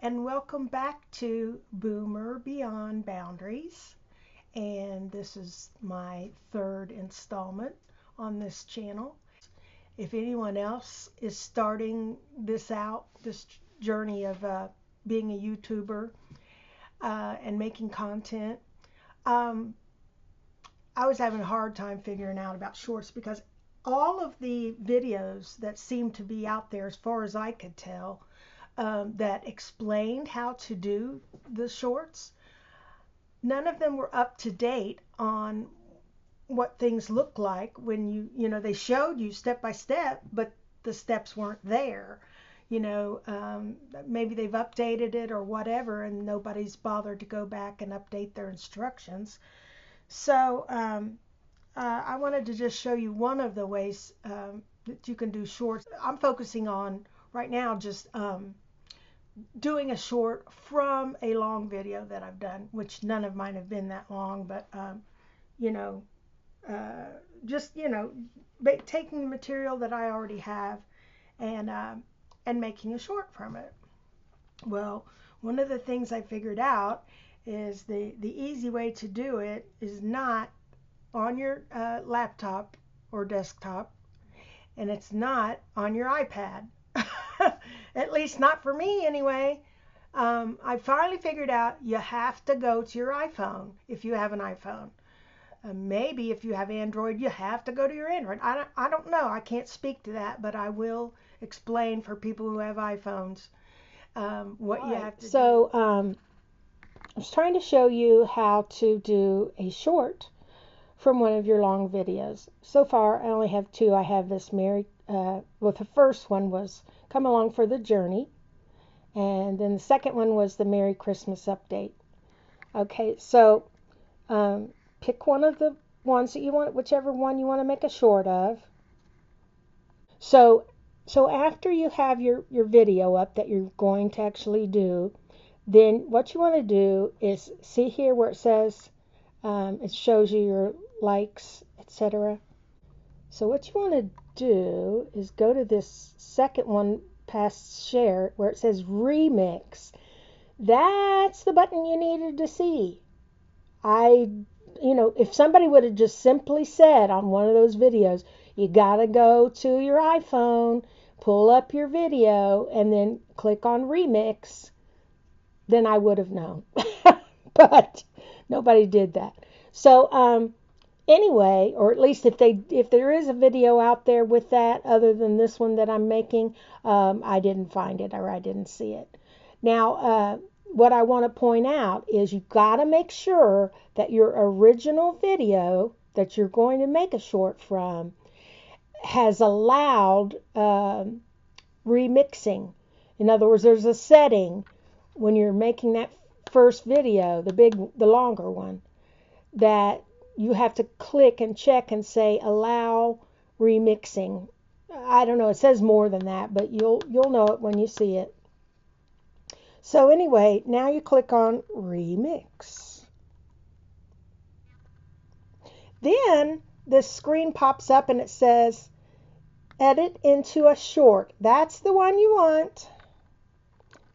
and welcome back to Boomer Beyond Boundaries. And this is my third installment on this channel. If anyone else is starting this journey of being a YouTuber and making content, I was having a hard time figuring out about shorts because all of the videos that seemed to be out there, as far as I could tell, that explained how to do the shorts, none of them were up to date on what things look like when they showed you step by step, but the steps weren't there. Maybe they've updated it or whatever, and nobody's bothered to go back and update their instructions. So I wanted to just show you one of the ways that you can do shorts. I'm focusing on right now just doing a short from a long video that I've done, which none of mine have been that long, but just taking the material that I already have and making a short from it. Well, one of the things I figured out is the easy way to do it is not on your laptop or desktop, and it's not on your iPad. At least not for me anyway. I finally figured out you have to go to your iPhone if you have an iPhone. Maybe if you have Android, you have to go to your Android. I don't know. I can't speak to that, but I will explain for people who have iPhones what you have to do. So I was trying to show you how to do a short from one of your long videos. So far, I only have two. I have this the first one was Come Along for the Journey, and then the second one was the Merry Christmas Update. Okay, so pick one of the ones that you want, whichever one you want to make a short of. So after you have your video up that you're going to actually do, then what you want to do is see here where it says, it shows you your likes, etc. So what you want to do is go to this second one past share where it says remix. That's the button you needed to see. If somebody would have just simply said on one of those videos, you got to go to your iPhone, pull up your video, and then click on remix, then I would have known. But nobody did that. So anyway, or at least if there is a video out there with that other than this one that I'm making, I didn't find it or I didn't see it. Now, what I want to point out is you got to make sure that your original video that you're going to make a short from has allowed remixing. In other words, there's a setting when you're making that first video, the longer one, that you have to click and check and say allow remixing. I don't know, it says more than that, but you'll know it when you see it. So anyway, now you click on remix. Then this screen pops up and it says edit into a short. That's the one you want.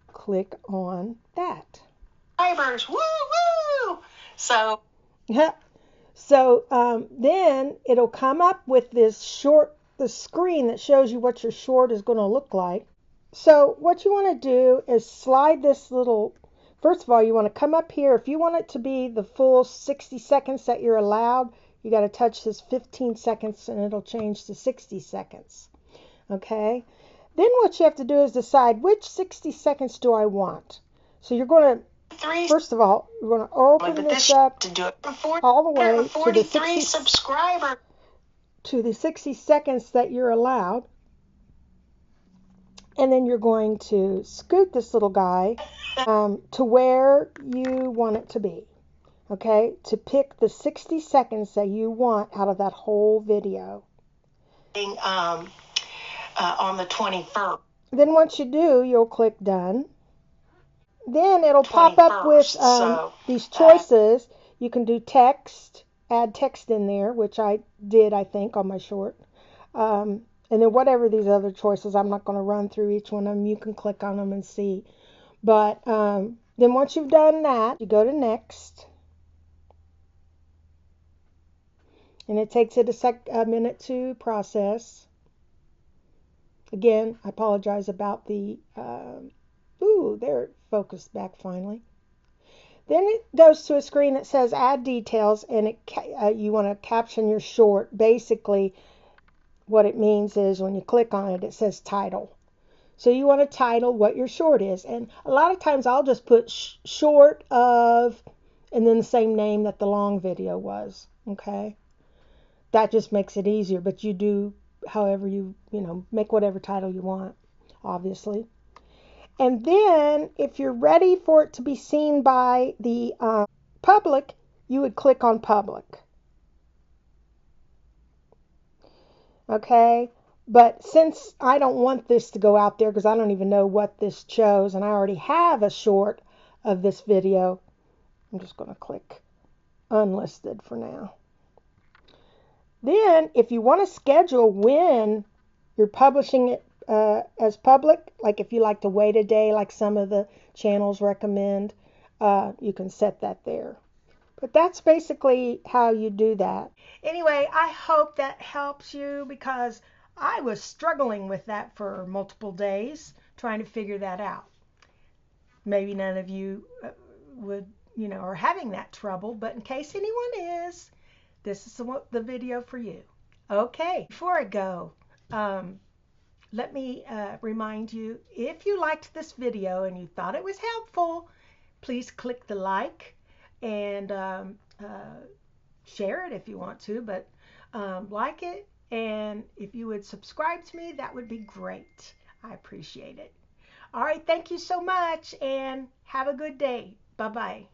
Click on that. Subscribers, woo woo! So then it'll come up with the screen that shows you what your short is going to look like. So what you want to do is slide this first of all, you want to come up here. If you want it to be the full 60 seconds that you're allowed, you got to touch this 15 seconds and it'll change to 60 seconds. Okay? Then what you have to do is decide which 60 seconds do I want. So you're going to, first of all, you're going to open this up to do it before all the way to the 43 subscribers. To the 60 seconds that you're allowed. And then you're going to scoot this little guy to where you want it to be. Okay? To pick the 60 seconds that you want out of that whole video. On the 21st. Then once you do, you'll click done. Then it'll pop up with these choices. You can do text, add text in there, which I did, I think, on my short. And then whatever these other choices, I'm not going to run through each one of them. You can click on them and see. But then once you've done that, you go to next. And it takes it a minute to process. Again, I apologize about the, there it focused back finally. Then it goes to a screen that says add details, and you want to caption your short. Basically, what it means is when you click on it, it says title. So you want to title what your short is. And a lot of times I'll just put short of, and then the same name that the long video was. Okay? That just makes it easier, but you do however you make whatever title you want, obviously. And then if you're ready for it to be seen by the public, you would click on public. Okay? But since I don't want this to go out there because I don't even know what this shows, and I already have a short of this video, I'm just going to click unlisted for now. Then, if you want to schedule when you're publishing it as public, like if you like to wait a day, like some of the channels recommend, you can set that there. But that's basically how you do that. Anyway, I hope that helps you because I was struggling with that for multiple days, trying to figure that out. Maybe none of you are having that trouble, but in case anyone is, this is the video for you. Okay, before I go, let me remind you, if you liked this video and you thought it was helpful, please click the like and share it if you want to, but like it, and if you would subscribe to me, that would be great. I appreciate it. All right, thank you so much, and have a good day. Bye-bye.